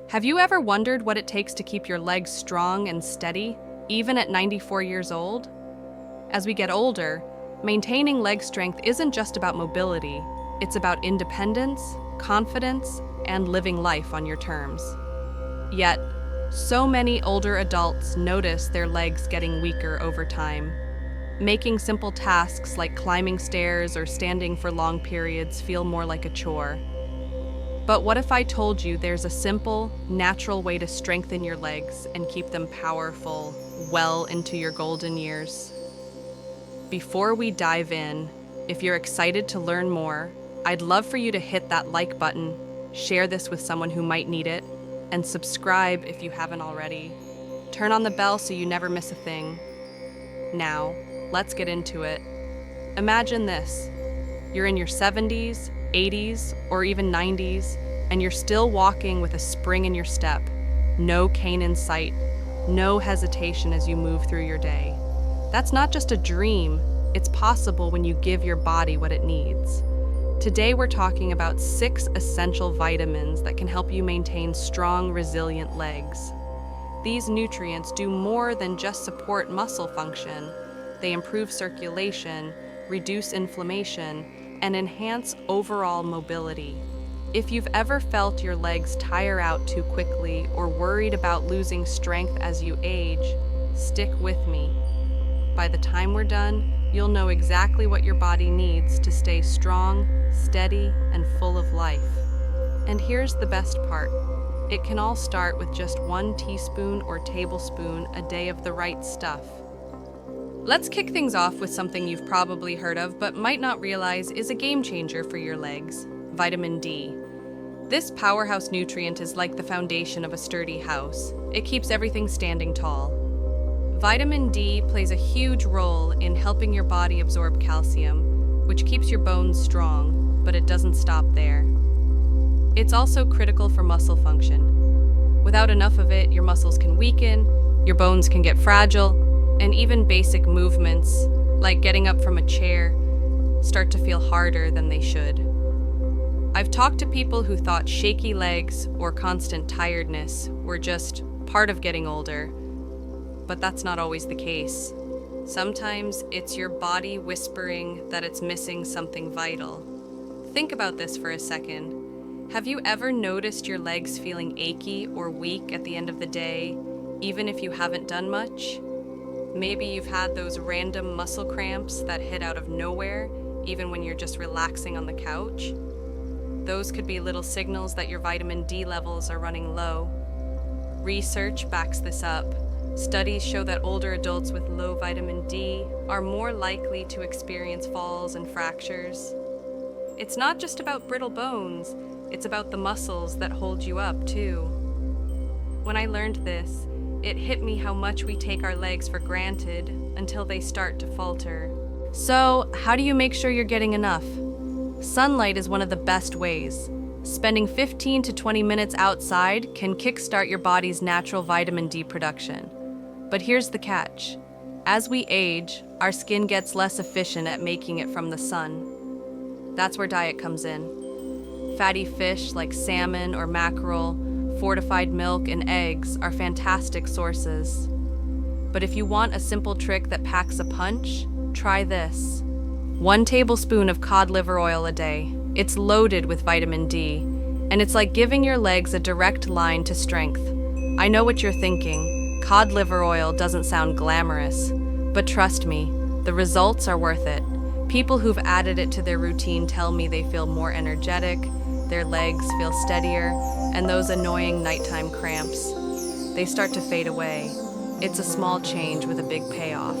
Have you ever wondered what it takes to keep your legs strong and steady, even at 94 years old? As we get older, maintaining leg strength isn't just about mobility, it's about independence, confidence, and living life on your terms. Yet, so many older adults notice their legs getting weaker over time, making simple tasks like climbing stairs or standing for long periods feel more like a chore. But what if I told you there's a simple, natural way to strengthen your legs and keep them powerful well into your golden years? Before we dive in, if you're excited to learn more, I'd love for you to hit that like button, share this with someone who might need it, and subscribe if you haven't already. Turn on the bell so you never miss a thing. Now, let's get into it. Imagine this. You're in your 70s, 80s, or even 90s, and you're still walking with a spring in your step, no cane in sight, no hesitation as you move through your day. That's not just a dream, it's possible when you give your body what it needs. Today we're talking about 6 essential vitamins that can help you maintain strong, resilient legs. These nutrients do more than just support muscle function. They improve circulation, reduce inflammation, and enhance overall mobility. If you've ever felt your legs tire out too quickly or worried about losing strength as you age, stick with me. By the time we're done, you'll know exactly what your body needs to stay strong, steady, and full of life. And here's the best part. It can all start with just 1 teaspoon or tablespoon a day of the right stuff. Let's kick things off with something you've probably heard of but might not realize is a game changer for your legs: vitamin D. This powerhouse nutrient is like the foundation of a sturdy house. It keeps everything standing tall. Vitamin D plays a huge role in helping your body absorb calcium, which keeps your bones strong, but it doesn't stop there. It's also critical for muscle function. Without enough of it, your muscles can weaken, your bones can get fragile, and even basic movements, like getting up from a chair, start to feel harder than they should. I've talked to people who thought shaky legs or constant tiredness were just part of getting older, but that's not always the case. Sometimes it's your body whispering that it's missing something vital. Think about this for a second. Have you ever noticed your legs feeling achy or weak at the end of the day, even if you haven't done much? Maybe you've had those random muscle cramps that hit out of nowhere, even when you're just relaxing on the couch. Those could be little signals that your vitamin D levels are running low. Research backs this up. Studies show that older adults with low vitamin D are more likely to experience falls and fractures. It's not just about brittle bones, it's about the muscles that hold you up, too. When I learned this, it hit me how much we take our legs for granted until they start to falter. So, how do you make sure you're getting enough? Sunlight is one of the best ways. Spending 15 to 20 minutes outside can kickstart your body's natural vitamin D production. But here's the catch. As we age, our skin gets less efficient at making it from the sun. That's where diet comes in. Fatty fish like salmon or mackerel, fortified milk, and eggs are fantastic sources. But if you want a simple trick that packs a punch, try this. 1 tablespoon of cod liver oil a day. It's loaded with vitamin D, and it's like giving your legs a direct line to strength. I know what you're thinking. Cod liver oil doesn't sound glamorous, but trust me, the results are worth it. People who've added it to their routine tell me they feel more energetic, their legs feel steadier, and those annoying nighttime cramps, they start to fade away. It's a small change with a big payoff.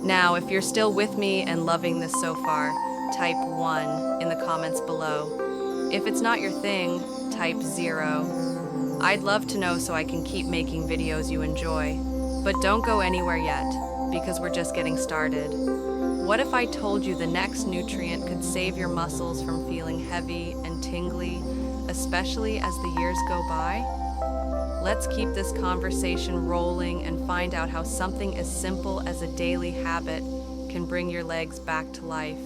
Now, if you're still with me and loving this so far, type 1 in the comments below. If it's not your thing, type 0. I'd love to know so I can keep making videos you enjoy. But don't go anywhere yet, because we're just getting started. What if I told you the next nutrient could save your muscles from feeling heavy and tingly, especially as the years go by? Let's keep this conversation rolling and find out how something as simple as a daily habit can bring your legs back to life.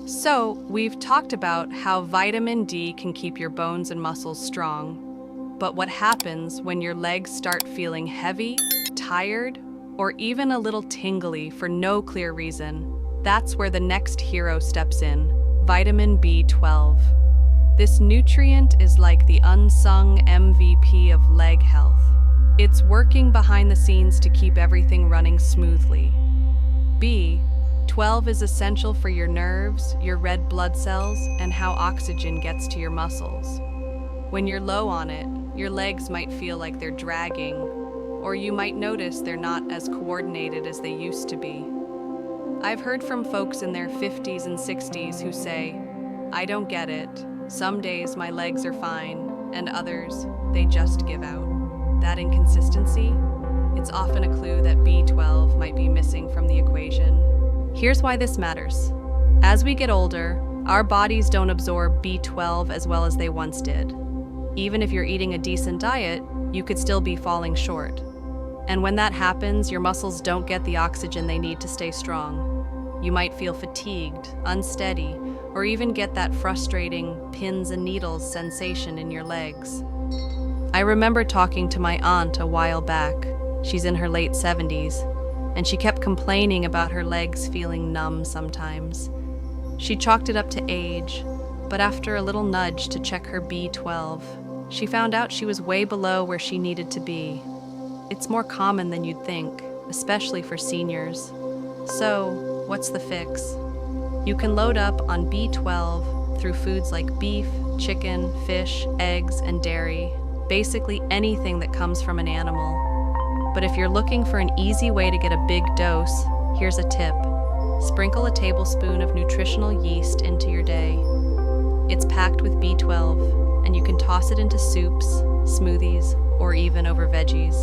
So, we've talked about how vitamin D can keep your bones and muscles strong. But what happens when your legs start feeling heavy, tired, or even a little tingly for no clear reason? That's where the next hero steps in, vitamin B12. This nutrient is like the unsung MVP of leg health. It's working behind the scenes to keep everything running smoothly. B12 is essential for your nerves, your red blood cells, and how oxygen gets to your muscles. When you're low on it, your legs might feel like they're dragging, or you might notice they're not as coordinated as they used to be. I've heard from folks in their 50s and 60s who say, "I don't get it. Some days my legs are fine, and others, they just give out." That inconsistency, it's often a clue that B12 might be missing from the equation. Here's why this matters. As we get older, our bodies don't absorb B12 as well as they once did. Even if you're eating a decent diet, you could still be falling short. And when that happens, your muscles don't get the oxygen they need to stay strong. You might feel fatigued, unsteady, or even get that frustrating pins and needles sensation in your legs. I remember talking to my aunt a while back. She's in her late 70s, and she kept complaining about her legs feeling numb sometimes. She chalked it up to age, but after a little nudge to check her B12, she found out she was way below where she needed to be. It's more common than you'd think, especially for seniors. So, what's the fix? You can load up on B12 through foods like beef, chicken, fish, eggs, and dairy, basically anything that comes from an animal. But if you're looking for an easy way to get a big dose, here's a tip. Sprinkle a tablespoon of nutritional yeast into your day. It's packed with B12, and you can toss it into soups, smoothies, or even over veggies.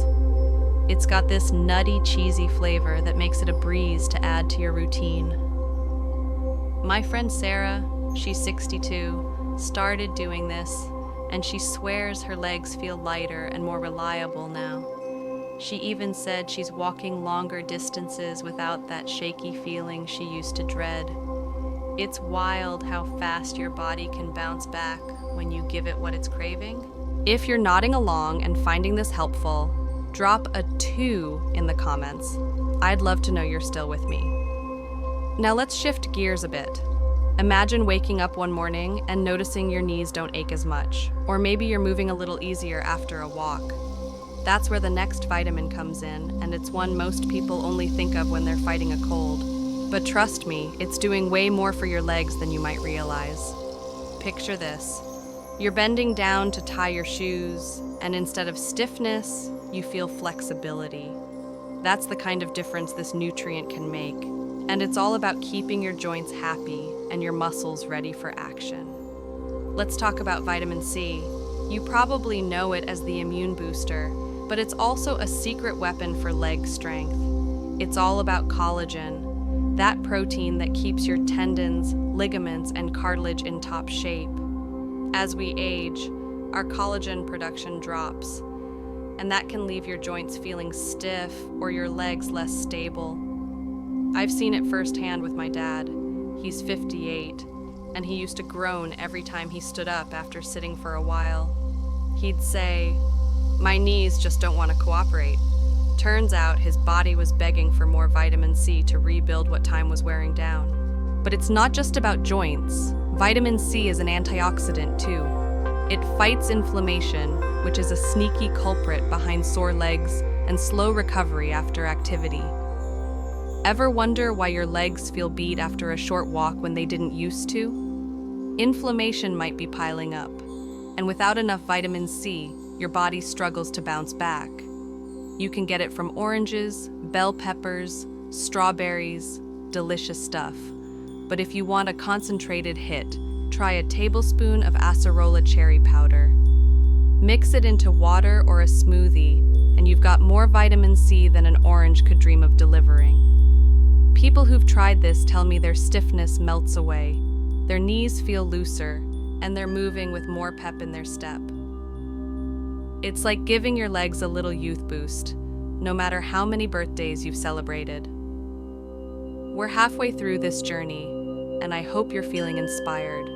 It's got this nutty, cheesy flavor that makes it a breeze to add to your routine. My friend Sarah, she's 62, started doing this, and she swears her legs feel lighter and more reliable now. She even said she's walking longer distances without that shaky feeling she used to dread. It's wild how fast your body can bounce back when you give it what it's craving. If you're nodding along and finding this helpful, drop a 2 in the comments. I'd love to know you're still with me. Now let's shift gears a bit. Imagine waking up one morning and noticing your knees don't ache as much, or maybe you're moving a little easier after a walk. That's where the next vitamin comes in, and it's one most people only think of when they're fighting a cold. But trust me, it's doing way more for your legs than you might realize. Picture this. You're bending down to tie your shoes, and instead of stiffness, you feel flexibility. That's the kind of difference this nutrient can make. And it's all about keeping your joints happy and your muscles ready for action. Let's talk about vitamin C. You probably know it as the immune booster, but it's also a secret weapon for leg strength. It's all about collagen, that protein that keeps your tendons, ligaments, and cartilage in top shape. As we age, our collagen production drops, and that can leave your joints feeling stiff or your legs less stable. I've seen it firsthand with my dad. He's 58, and he used to groan every time he stood up after sitting for a while. He'd say, "My knees just don't want to cooperate." Turns out his body was begging for more vitamin C to rebuild what time was wearing down. But it's not just about joints. Vitamin C is an antioxidant too. It fights inflammation, which is a sneaky culprit behind sore legs and slow recovery after activity. Ever wonder why your legs feel beat after a short walk when they didn't used to? Inflammation might be piling up, and without enough vitamin C, your body struggles to bounce back. You can get it from oranges, bell peppers, strawberries, delicious stuff. But if you want a concentrated hit, try a tablespoon of acerola cherry powder. Mix it into water or a smoothie, and you've got more vitamin C than an orange could dream of delivering. People who've tried this tell me their stiffness melts away, their knees feel looser, and they're moving with more pep in their step. It's like giving your legs a little youth boost, no matter how many birthdays you've celebrated. We're halfway through this journey, and I hope you're feeling inspired.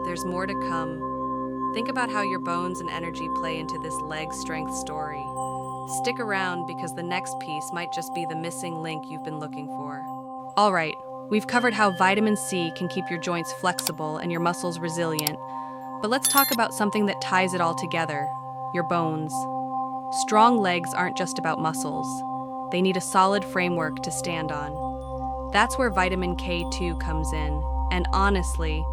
There's more to come. Think about how your bones and energy play into this leg strength story. Stick around because the next piece might just be the missing link you've been looking for. All right, we've covered how vitamin C can keep your joints flexible and your muscles resilient, but let's talk about something that ties it all together: your bones. Strong legs aren't just about muscles. They need a solid framework to stand on. That's where vitamin K2 comes in, and honestly,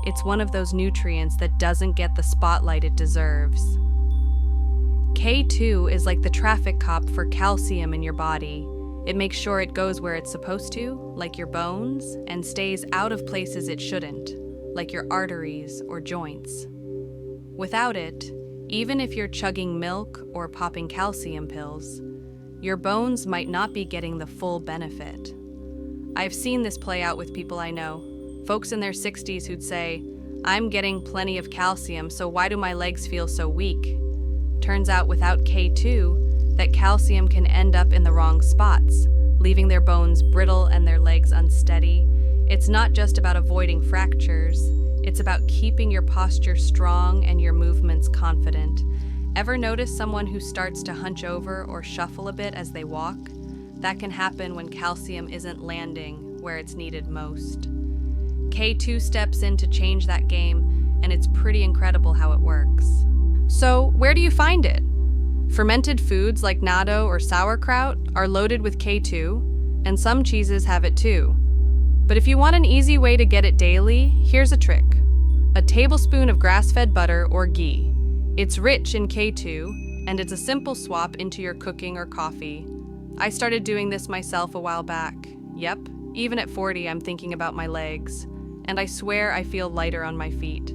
it's one of those nutrients that doesn't get the spotlight it deserves. K2 is like the traffic cop for calcium in your body. It makes sure it goes where it's supposed to, like your bones, and stays out of places it shouldn't, like your arteries or joints. Without it, even if you're chugging milk or popping calcium pills, your bones might not be getting the full benefit. I've seen this play out with people I know, folks in their 60s who'd say, "I'm getting plenty of calcium, so why do my legs feel so weak?" Turns out without K2, that calcium can end up in the wrong spots, leaving their bones brittle and their legs unsteady. It's not just about avoiding fractures, it's about keeping your posture strong and your movements confident. Ever notice someone who starts to hunch over or shuffle a bit as they walk? That can happen when calcium isn't landing where it's needed most. K2 steps in to change that game, and it's pretty incredible how it works. So, where do you find it? Fermented foods like natto or sauerkraut are loaded with K2, and some cheeses have it too. But if you want an easy way to get it daily, here's a trick. A tablespoon of grass-fed butter or ghee. It's rich in K2, and it's a simple swap into your cooking or coffee. I started doing this myself a while back. Yep, even at 40, I'm thinking about my legs, and I swear I feel lighter on my feet.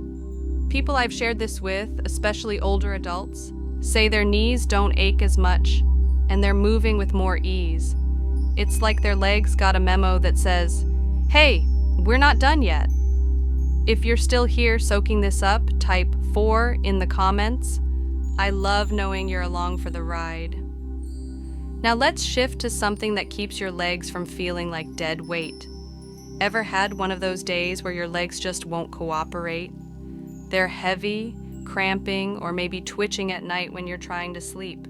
People I've shared this with, especially older adults, say their knees don't ache as much, and they're moving with more ease. It's like their legs got a memo that says, "Hey, we're not done yet." If you're still here soaking this up, type 4 in the comments. I love knowing you're along for the ride. Now let's shift to something that keeps your legs from feeling like dead weight. Ever had one of those days where your legs just won't cooperate? They're heavy, cramping, or maybe twitching at night when you're trying to sleep.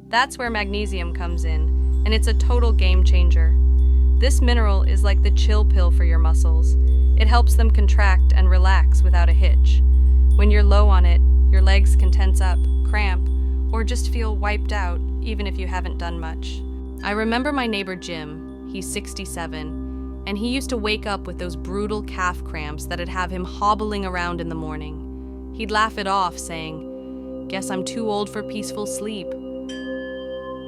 That's where magnesium comes in, and it's a total game changer. This mineral is like the chill pill for your muscles. It helps them contract and relax without a hitch. When you're low on it, your legs can tense up, cramp, or just feel wiped out, even if you haven't done much. I remember my neighbor Jim. He's 67, and he used to wake up with those brutal calf cramps that'd have him hobbling around in the morning. He'd laugh it off, saying, "Guess I'm too old for peaceful sleep."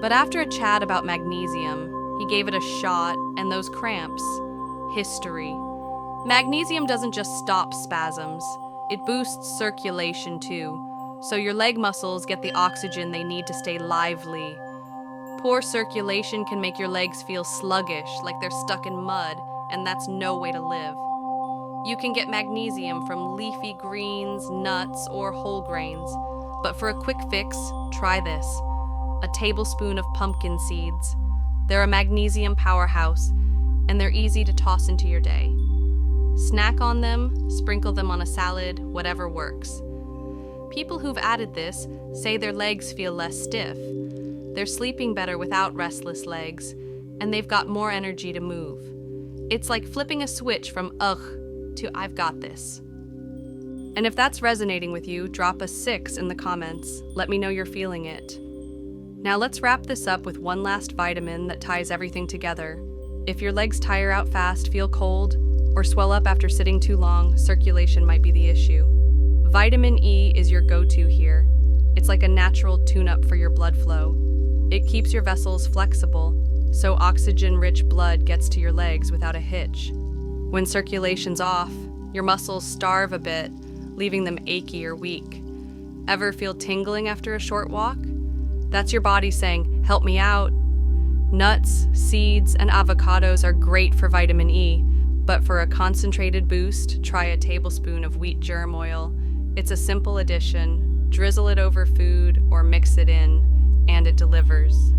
But after a chat about magnesium, he gave it a shot, and those cramps, history. Magnesium doesn't just stop spasms, it boosts circulation too, so your leg muscles get the oxygen they need to stay lively. Poor circulation can make your legs feel sluggish, like they're stuck in mud, and that's no way to live. You can get magnesium from leafy greens, nuts, or whole grains, but for a quick fix, try this: a tablespoon of pumpkin seeds. They're a magnesium powerhouse, and they're easy to toss into your day. Snack on them, sprinkle them on a salad, whatever works. People who've added this say their legs feel less stiff. They're sleeping better without restless legs, and they've got more energy to move. It's like flipping a switch from ugh to I've got this. And if that's resonating with you, drop a 6 in the comments. Let me know you're feeling it. Now let's wrap this up with one last vitamin that ties everything together. If your legs tire out fast, feel cold, or swell up after sitting too long, circulation might be the issue. Vitamin E is your go-to here. It's like a natural tune-up for your blood flow. It keeps your vessels flexible, so oxygen-rich blood gets to your legs without a hitch. When circulation's off, your muscles starve a bit, leaving them achy or weak. Ever feel tingling after a short walk? That's your body saying, "Help me out." Nuts, seeds, and avocados are great for vitamin E, but for a concentrated boost, try a tablespoon of wheat germ oil. It's a simple addition. Drizzle it over food or mix it in, and it delivers.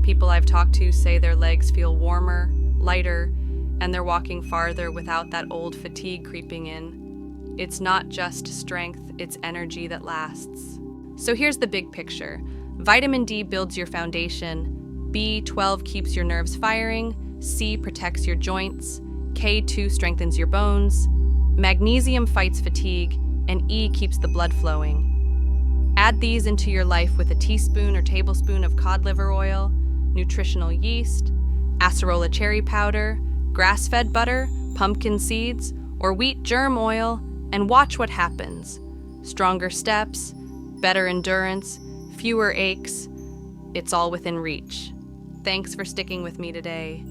People I've talked to say their legs feel warmer, lighter, and they're walking farther without that old fatigue creeping in. It's not just strength, it's energy that lasts. So here's the big picture. Vitamin D builds your foundation, B12 keeps your nerves firing, C protects your joints, K2 strengthens your bones, magnesium fights fatigue, and E keeps the blood flowing. Add these into your life with a teaspoon or tablespoon of cod liver oil, nutritional yeast, acerola cherry powder, grass-fed butter, pumpkin seeds, or wheat germ oil, and watch what happens. Stronger steps, better endurance, fewer aches. It's all within reach. Thanks for sticking with me today.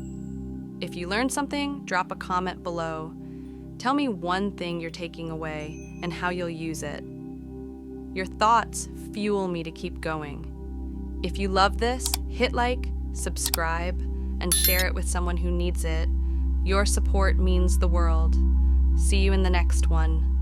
If you learned something, drop a comment below. Tell me one thing you're taking away and how you'll use it. Your thoughts fuel me to keep going. If you love this, hit like, subscribe, and share it with someone who needs it. Your support means the world. See you in the next one.